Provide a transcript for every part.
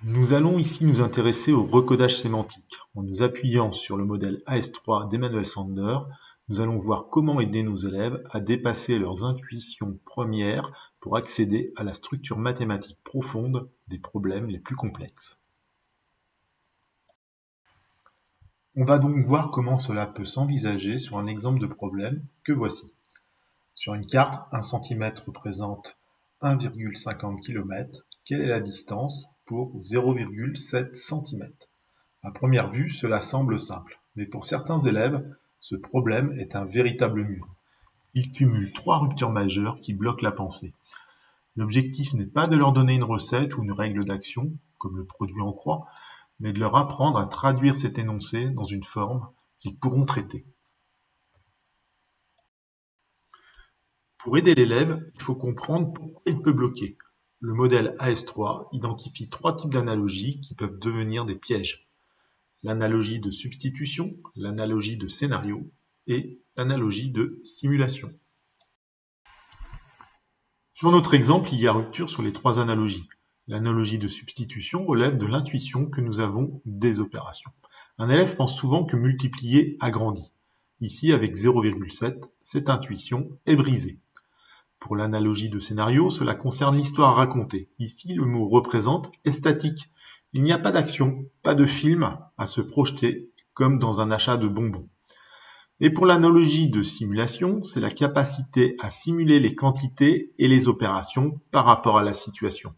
Nous allons ici nous intéresser au recodage sémantique. En nous appuyant sur le modèle AS3 d'Emmanuel Sander, nous allons voir comment aider nos élèves à dépasser leurs intuitions premières pour accéder à la structure mathématique profonde des problèmes les plus complexes. On va donc voir comment cela peut s'envisager sur un exemple de problème que voici. Sur une carte, 1 cm représente 1,50 km. Quelle est la distance pour 0,7 cm? À première vue, cela semble simple, mais pour certains élèves, ce problème est un véritable mur. Il cumule 3 ruptures majeures qui bloquent la pensée. L'objectif n'est pas de leur donner une recette ou une règle d'action, comme le produit en croix, mais de leur apprendre à traduire cet énoncé dans une forme qu'ils pourront traiter. Pour aider l'élève, il faut comprendre pourquoi il peut bloquer. Le modèle AS3 identifie 3 types d'analogies qui peuvent devenir des pièges. L'analogie de substitution, l'analogie de scénario et l'analogie de simulation. Sur notre exemple, il y a rupture sur les 3 analogies. L'analogie de substitution relève de l'intuition que nous avons des opérations. Un élève pense souvent que multiplier agrandit. Ici, avec 0,7, cette intuition est brisée. Pour l'analogie de scénario, cela concerne l'histoire racontée. Ici, le mot représente est statique. Il n'y a pas d'action, pas de film à se projeter, comme dans un achat de bonbons. Et pour l'analogie de simulation, c'est la capacité à simuler les quantités et les opérations par rapport à la situation.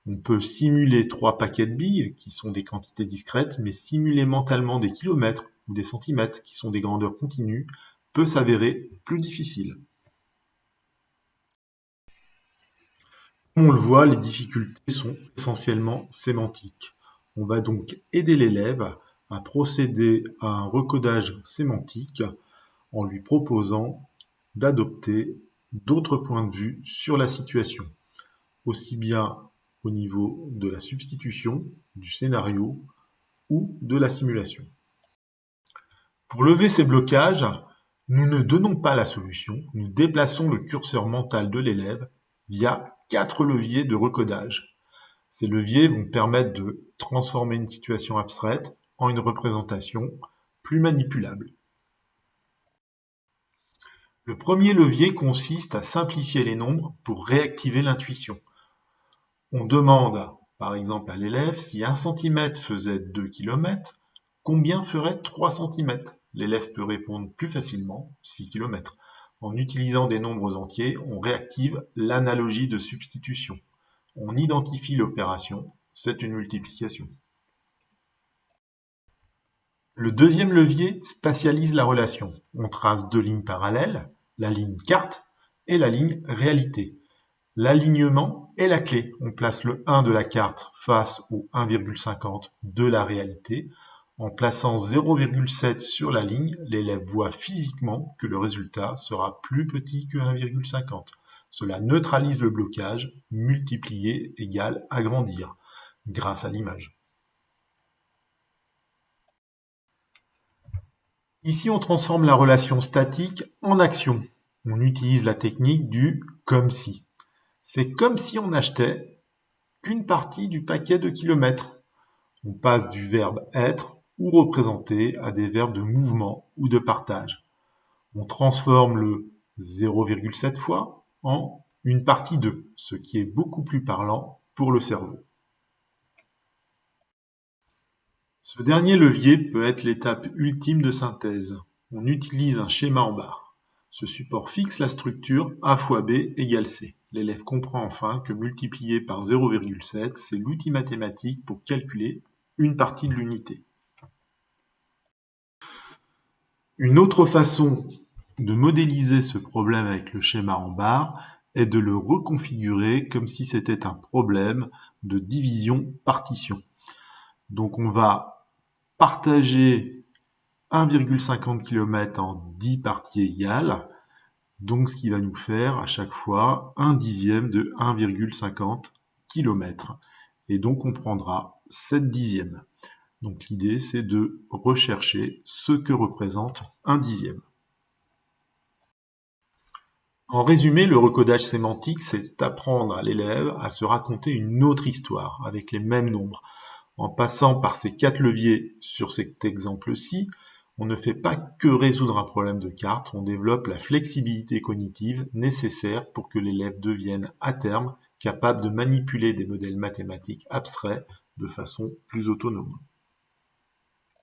On peut simuler 3 paquets de billes, qui sont des quantités discrètes, mais simuler mentalement des kilomètres ou des centimètres, qui sont des grandeurs continues, peut s'avérer plus difficile. Comme on le voit, les difficultés sont essentiellement sémantiques. On va donc aider l'élève à procéder à un recodage sémantique en lui proposant d'adopter d'autres points de vue sur la situation, aussi bien au niveau de la substitution, du scénario ou de la simulation. Pour lever ces blocages, nous ne donnons pas la solution, nous déplaçons le curseur mental de l'élève via 4 leviers de recodage. Ces leviers vont permettre de transformer une situation abstraite en une représentation plus manipulable. Le premier levier consiste à simplifier les nombres pour réactiver l'intuition. On demande, par exemple, à l'élève si 1 cm faisait 2 km, combien ferait 3 cm? L'élève peut répondre plus facilement 6 km. En utilisant des nombres entiers, on réactive l'analogie de substitution. On identifie l'opération, c'est une multiplication. Le deuxième levier spatialise la relation. On trace 2 lignes parallèles, la ligne carte et la ligne réalité. L'alignement est la clé. On place le 1 de la carte face au 1,50 de la réalité. En plaçant 0,7 sur la ligne, l'élève voit physiquement que le résultat sera plus petit que 1,50. Cela neutralise le blocage, multiplier égale agrandir, grâce à l'image. Ici, on transforme la relation statique en action. On utilise la technique du « comme si ». C'est comme si on n'achetait qu'une partie du paquet de kilomètres. On passe du verbe être ou représenter à des verbes de mouvement ou de partage. On transforme le 0,7 fois en une partie de, ce qui est beaucoup plus parlant pour le cerveau. Ce dernier levier peut être l'étape ultime de synthèse. On utilise un schéma en barre. Ce support fixe la structure A fois B égale C. L'élève comprend enfin que multiplier par 0,7, c'est l'outil mathématique pour calculer une partie de l'unité. Une autre façon de modéliser ce problème avec le schéma en barre est de le reconfigurer comme si c'était un problème de division-partition. Donc on va partager 1,50 km en 10 parties égales, donc ce qui va nous faire à chaque fois 1/10 de 1,50 km. Et donc on prendra 7/10. Donc l'idée c'est de rechercher ce que représente 1/10. En résumé, le recodage sémantique, c'est apprendre à l'élève à se raconter une autre histoire avec les mêmes nombres. En passant par ces 4 leviers sur cet exemple-ci, on ne fait pas que résoudre un problème de cartes, on développe la flexibilité cognitive nécessaire pour que l'élève devienne à terme capable de manipuler des modèles mathématiques abstraits de façon plus autonome.